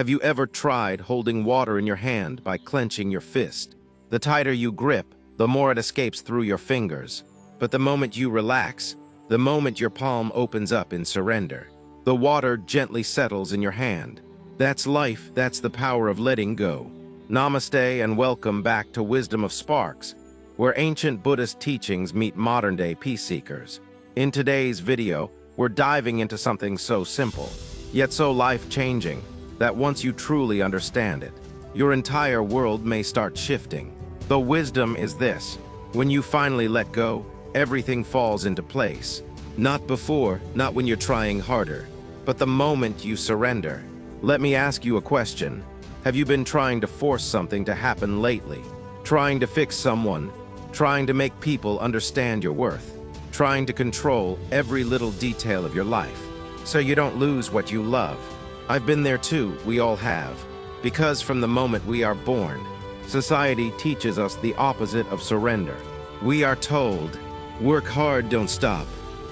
Have you ever tried holding water in your hand by clenching your fist? The tighter you grip, the more it escapes through your fingers. But the moment you relax, the moment your palm opens up in surrender, the water gently settles in your hand. That's life, that's the power of letting go. Namaste and welcome back to Wisdom of Sparks, where ancient Buddhist teachings meet modern-day peace seekers. In today's video, we're diving into something so simple, yet so life-changing, that once you truly understand it, your entire world may start shifting. The wisdom is this: when you finally let go, everything falls into place. Not before, not when you're trying harder, but the moment you surrender. Let me ask you a question. Have you been trying to force something to happen lately? Trying to fix someone? Trying to make people understand your worth? Trying to control every little detail of your life so you don't lose what you love? I've been there too, we all have. Because from the moment we are born, society teaches us the opposite of surrender. We are told, work hard, don't stop.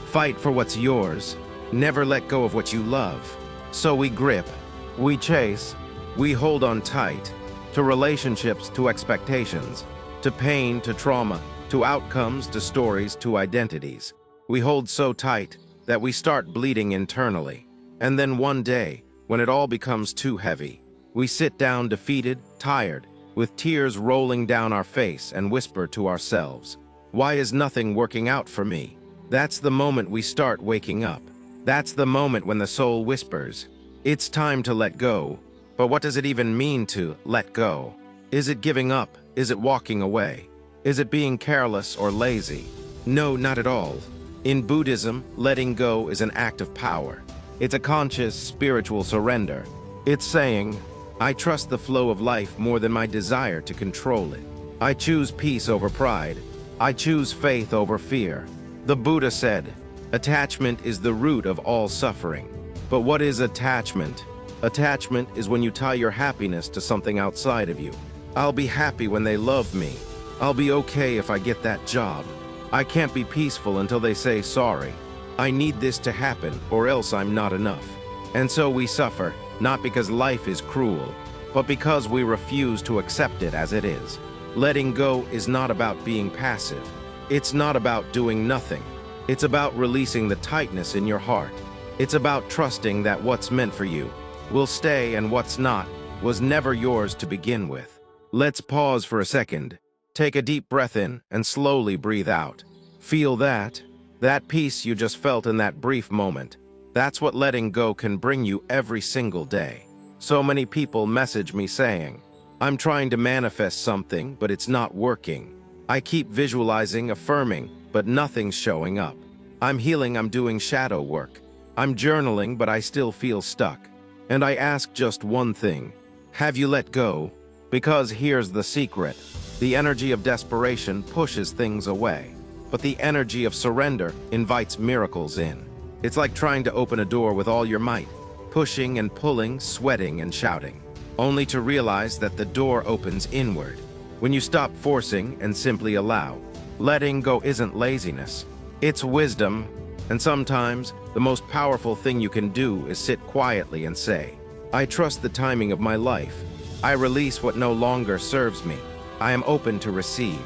Fight for what's yours. Never let go of what you love. So we grip, we chase, we hold on tight to relationships, to expectations, to pain, to trauma, to outcomes, to stories, to identities. We hold so tight that we start bleeding internally. And then one day, when it all becomes too heavy, we sit down defeated, tired, with tears rolling down our face and whisper to ourselves, "Why is nothing working out for me?" That's the moment we start waking up. That's the moment when the soul whispers, "It's time to let go." But what does it even mean to let go? Is it giving up? Is it walking away? Is it being careless or lazy? No, not at all. In Buddhism, letting go is an act of power. It's a conscious, spiritual surrender. It's saying, I trust the flow of life more than my desire to control it. I choose peace over pride. I choose faith over fear. The Buddha said, attachment is the root of all suffering. But what is attachment? Attachment is when you tie your happiness to something outside of you. I'll be happy when they love me. I'll be okay if I get that job. I can't be peaceful until they say sorry. I need this to happen, or else I'm not enough. And so we suffer, not because life is cruel, but because we refuse to accept it as it is. Letting go is not about being passive. It's not about doing nothing. It's about releasing the tightness in your heart. It's about trusting that what's meant for you will stay and what's not was never yours to begin with. Let's pause for a second. Take a deep breath in and slowly breathe out. Feel that peace you just felt in that brief moment. That's what letting go can bring you every single day. So many people message me saying, I'm trying to manifest something, but it's not working. I keep visualizing, affirming, but nothing's showing up. I'm healing, I'm doing shadow work. I'm journaling, but I still feel stuck. And I ask just one thing. Have you let go? Because here's the secret. The energy of desperation pushes things away. But the energy of surrender invites miracles in. It's like trying to open a door with all your might, pushing and pulling, sweating and shouting, only to realize that the door opens inward. When you stop forcing and simply allow, letting go isn't laziness, it's wisdom. And sometimes, the most powerful thing you can do is sit quietly and say, I trust the timing of my life. I release what no longer serves me. I am open to receive.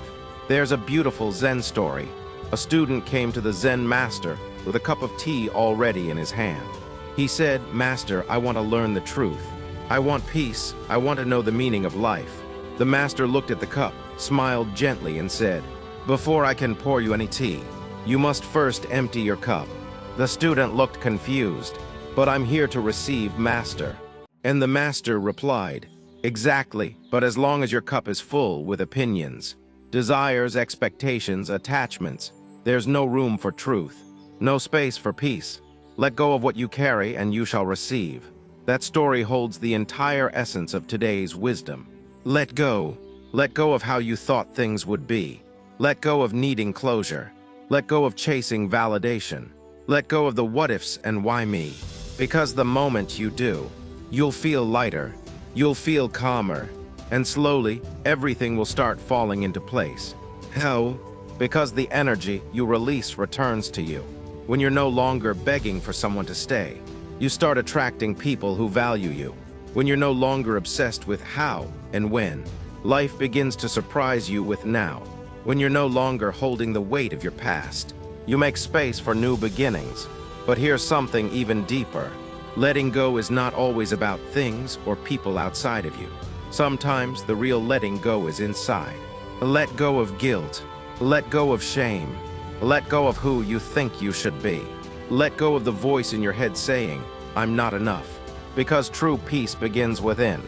There's a beautiful Zen story. A student came to the Zen master with a cup of tea already in his hand. He said, Master, I want to learn the truth. I want peace. I want to know the meaning of life. The master looked at the cup, smiled gently and said, Before I can pour you any tea, you must first empty your cup. The student looked confused. But I'm here to receive, Master. And the master replied, Exactly, but as long as your cup is full with opinions, desires, expectations, attachments, there's no room for truth, no space for peace. Let go of what you carry and you shall receive. That story holds the entire essence of today's wisdom. Let go. Let go of how you thought things would be. Let go of needing closure. Let go of chasing validation. Let go of the what ifs and why me. Because the moment you do, you'll feel lighter, you'll feel calmer, and slowly, everything will start falling into place. How? Because the energy you release returns to you. When you're no longer begging for someone to stay, you start attracting people who value you. when you're no longer obsessed with how and when. Life begins to surprise you with now, when you're no longer holding the weight of your past. You make space for new beginnings. But here's something even deeper. Letting go is not always about things or people outside of you. Sometimes the real letting go is inside. Let go of guilt. Let go of shame. Let go of who you think you should be. Let go of the voice in your head saying, "I'm not enough." Because true peace begins within.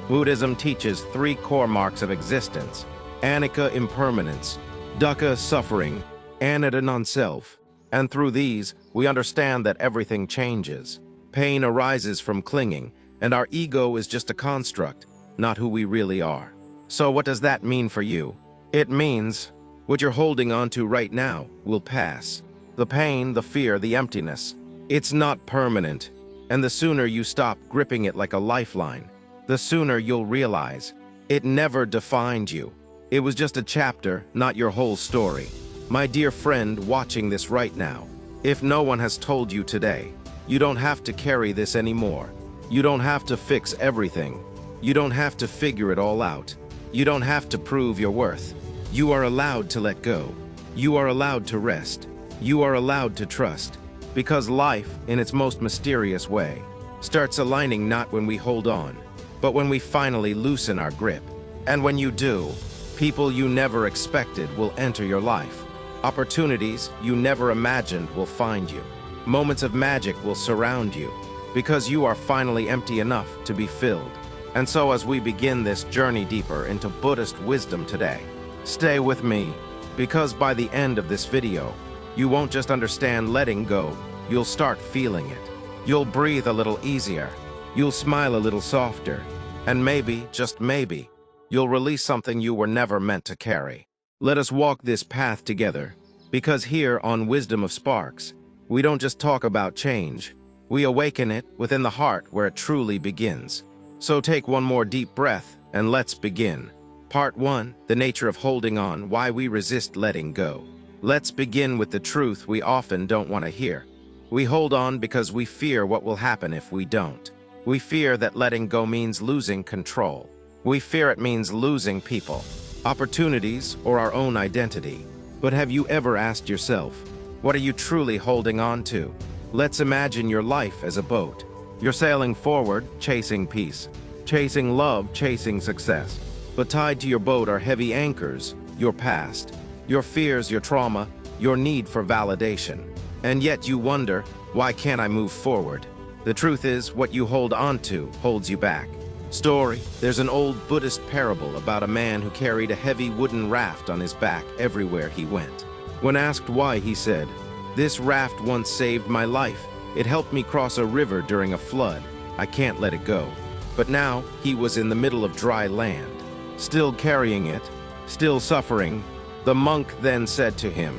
Buddhism teaches 3 core marks of existence: anicca, impermanence; dukkha, suffering; anatta, non-self. And through these, we understand that everything changes. Pain arises from clinging, and our ego is just a construct, not who we really are. So what does that mean for you? It means what you're holding on to right now will pass. The pain, the fear, the emptiness. It's not permanent. And the sooner you stop gripping it like a lifeline, the sooner you'll realize it never defined you. It was just a chapter, not your whole story. My dear friend watching this right now, if no one has told you today, you don't have to carry this anymore. You don't have to fix everything. You don't have to figure it all out. You don't have to prove your worth. You are allowed to let go. You are allowed to rest. You are allowed to trust. Because life, in its most mysterious way, starts aligning not when we hold on, but when we finally loosen our grip. And when you do, people you never expected will enter your life. Opportunities you never imagined will find you. Moments of magic will surround you, because you are finally empty enough to be filled. And so as we begin this journey deeper into Buddhist wisdom today, stay with me, because by the end of this video, you won't just understand letting go, you'll start feeling it. You'll breathe a little easier. You'll smile a little softer. And maybe, just maybe, you'll release something you were never meant to carry. Let us walk this path together, because here on Wisdom of Sparks, we don't just talk about change. We awaken it within the heart where it truly begins. So take one more deep breath and let's begin. Part 1, the nature of holding on, why we resist letting go. Let's begin with the truth we often don't want to hear. We hold on because we fear what will happen if we don't. We fear that letting go means losing control. We fear it means losing people, opportunities, or our own identity. But have you ever asked yourself, what are you truly holding on to? Let's imagine your life as a boat. You're sailing forward, chasing peace, chasing love, chasing success. But tied to your boat are heavy anchors, your past, your fears, your trauma, your need for validation. And yet you wonder, why can't I move forward? The truth is, what you hold on to holds you back. Story, there's an old Buddhist parable about a man who carried a heavy wooden raft on his back everywhere he went. When asked why, he said, "This raft once saved my life. It helped me cross a river during a flood. I can't let it go." But now he was in the middle of dry land, still carrying it, still suffering. The monk then said to him,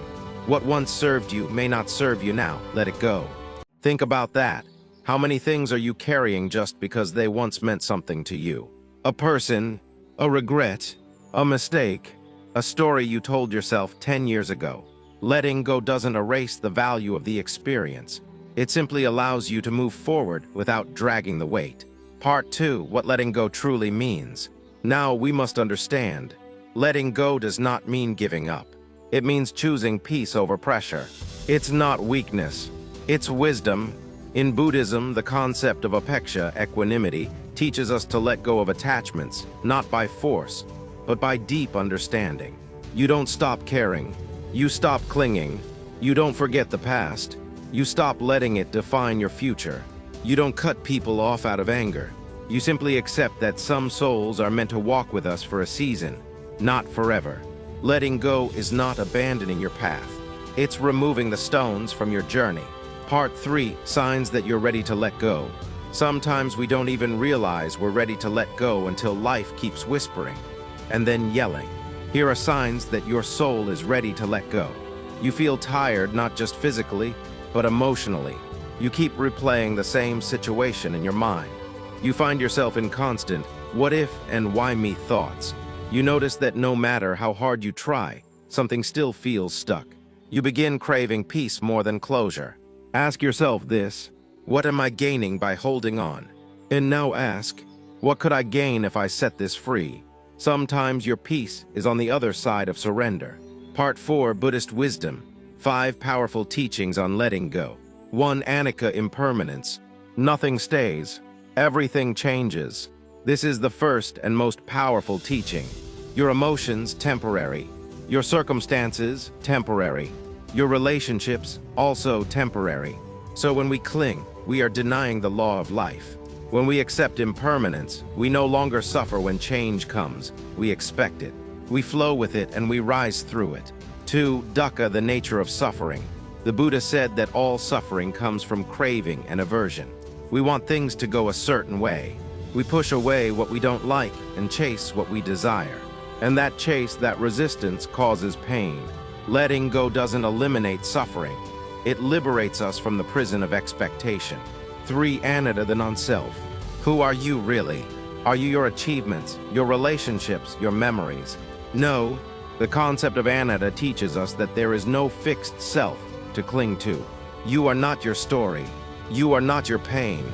"What once served you may not serve you now. Let it go." Think about that. How many things are you carrying just because they once meant something to you? A person, a regret, a mistake, a story you told yourself 10 years ago. Letting go doesn't erase the value of the experience. It simply allows you to move forward without dragging the weight. Part 2, what letting go truly means. Now we must understand, letting go does not mean giving up. It means choosing peace over pressure. It's not weakness, it's wisdom. In Buddhism, the concept of upeksha, equanimity, teaches us to let go of attachments, not by force, but by deep understanding. You don't stop caring. You stop clinging. You don't forget the past. You stop letting it define your future. You don't cut people off out of anger. You simply accept that some souls are meant to walk with us for a season, not forever. Letting go is not abandoning your path. It's removing the stones from your journey. Part 3, signs that you're ready to let go. Sometimes we don't even realize we're ready to let go until life keeps whispering and then yelling. Here are signs that your soul is ready to let go. You feel tired, not just physically, but emotionally. You keep replaying the same situation in your mind. You find yourself in constant what if and why me thoughts. You notice that no matter how hard you try, something still feels stuck. You begin craving peace more than closure. Ask yourself this: what am I gaining by holding on? And now ask, What could I gain if I set this free? Sometimes your peace is on the other side of surrender. Part 4, Buddhist Wisdom. 5 powerful teachings on letting go. 1. Anicca impermanence. Nothing stays. Everything changes. This is the first and most powerful teaching. Your emotions, temporary. Your circumstances, temporary. Your relationships, also temporary. So when we cling, we are denying the law of life. When we accept impermanence, we no longer suffer when change comes. We expect it. We flow with it and we rise through it. 2. Dukkha, the nature of suffering. The Buddha said that all suffering comes from craving and aversion. We want things to go a certain way. We push away what we don't like and chase what we desire. And that chase, that resistance, causes pain. Letting go doesn't eliminate suffering. It liberates us from the prison of expectation. 3. Anatta, the non-self. Who are you really? Are you your achievements, your relationships, your memories? No. The concept of anatta teaches us that there is no fixed self to cling to. You are not your story. You are not your pain.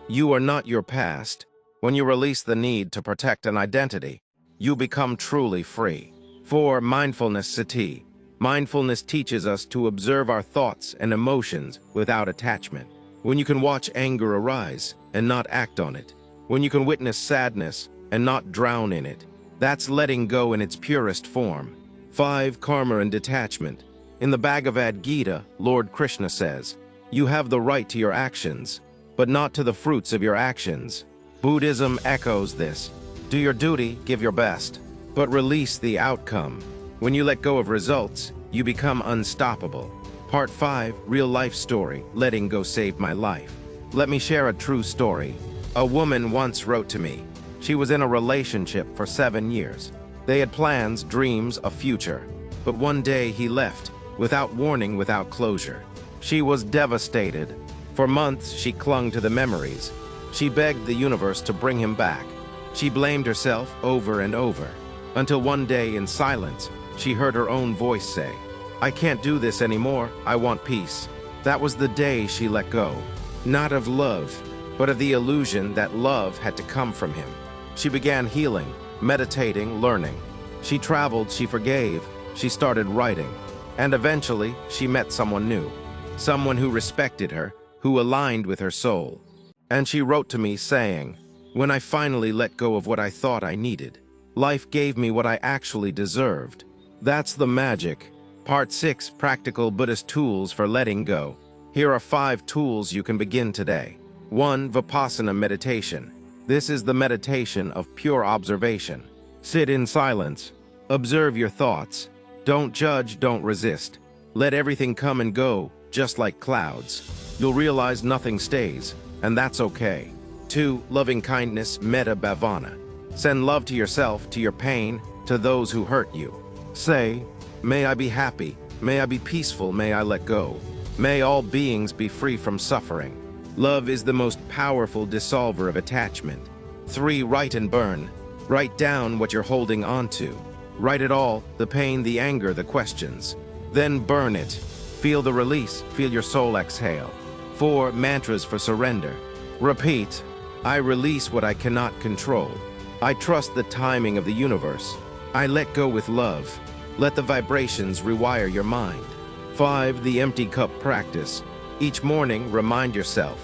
You are not your past. When you release the need to protect an identity, you become truly free. 4. Mindfulness sati. Mindfulness teaches us to observe our thoughts and emotions without attachment. When you can watch anger arise and not act on it. When you can witness sadness and not drown in it. That's letting go in its purest form. 5. Karma and detachment. In the Bhagavad Gita, Lord Krishna says, "You have the right to your actions, but not to the fruits of your actions." Buddhism echoes this. Do your duty, give your best, but release the outcome. When you let go of results, you become unstoppable. Part 5, Real Life Story, Letting Go Saved My Life. Let me share a true story. A woman once wrote to me. She was in a relationship for 7 years. They had plans, dreams, a future. But one day he left, without warning, without closure. She was devastated. For months she clung to the memories. She begged the universe to bring him back. She blamed herself over and over. Until one day in silence, she heard her own voice say, "I can't do this anymore, I want peace." That was the day she let go. Not of love, but of the illusion that love had to come from him. She began healing, meditating, learning. She traveled, she forgave, she started writing. And eventually, she met someone new. Someone who respected her, who aligned with her soul. And she wrote to me saying, "When I finally let go of what I thought I needed, life gave me what I actually deserved." That's the magic. Part 6, Practical Buddhist Tools for Letting Go. Here are 5 tools you can begin today. 1. Vipassana meditation. This is the meditation of pure observation. Sit in silence. Observe your thoughts. Don't judge, don't resist. Let everything come and go, just like clouds. You'll realize nothing stays, and that's okay. 2. Loving kindness, metta bhavana. Send love to yourself, to your pain, to those who hurt you. Say, "May I be happy, may I be peaceful, may I let go. May all beings be free from suffering." Love is the most powerful dissolver of attachment. 3. Write and burn. Write down what you're holding on to. Write it all, the pain, the anger, the questions. Then burn it. Feel the release, feel your soul exhale. 4. Mantras for surrender. Repeat, "I release what I cannot control. I trust the timing of the universe. I let go with love." Let the vibrations rewire your mind. 5. The empty cup practice. Each morning, remind yourself,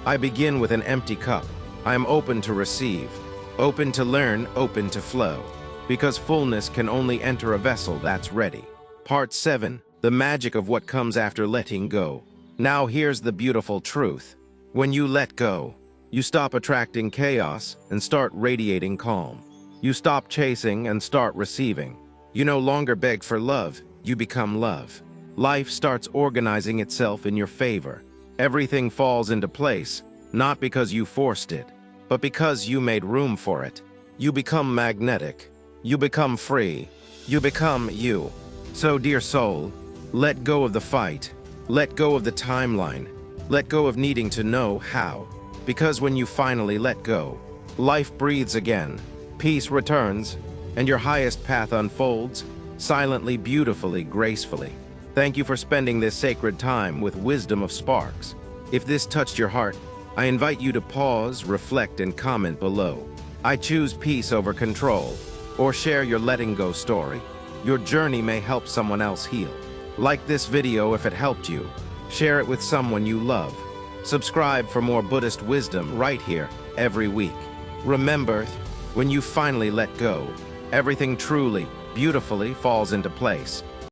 "I begin with an empty cup. I am open to receive, open to learn, open to flow." Because fullness can only enter a vessel that's ready. Part 7, The Magic of What Comes After Letting Go. Now here's the beautiful truth. When you let go, you stop attracting chaos and start radiating calm. You stop chasing and start receiving. You no longer beg for love, you become love. Life starts organizing itself in your favor. Everything falls into place, not because you forced it, but because you made room for it. You become magnetic. You become free. You become you. So, dear soul, let go of the fight. Let go of the timeline. Let go of needing to know how. Because when you finally let go, life breathes again, peace returns, and your highest path unfolds, silently, beautifully, gracefully. Thank you for spending this sacred time with Wisdom of Sparks. If this touched your heart, I invite you to pause, reflect, and comment below. I choose peace over control. Or share your letting go story. Your journey may help someone else heal. Like this video if it helped you. Share it with someone you love. Subscribe for more Buddhist wisdom right here every week. Remember, when you finally let go, everything truly, beautifully falls into place.